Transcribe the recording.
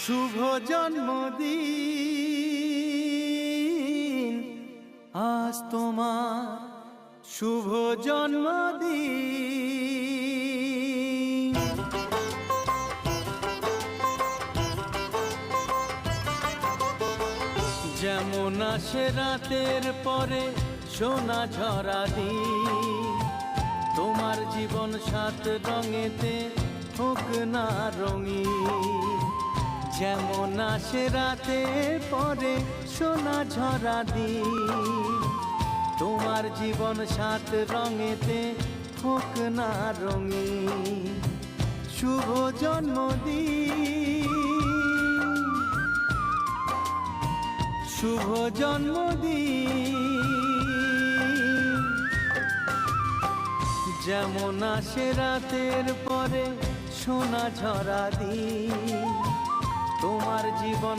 শুভ জন্মদিন, আজ তোমার শুভ জন্মদিন। যেমন আসে রাতের পরে সোনা ঝরা দিন, তোমার জীবন সাত রঙেতে হোক না রঙিন। যেমন আসে রাতের পরে সোনা ঝরা দিন, তোমার জীবন সাত রঙেতে হোক না রঙিন। শুভ জন্মদিন, শুভ জন্মদিন। যেমন আসে রাতের পরে সোনা ঝরা দিন, তোমার জীবন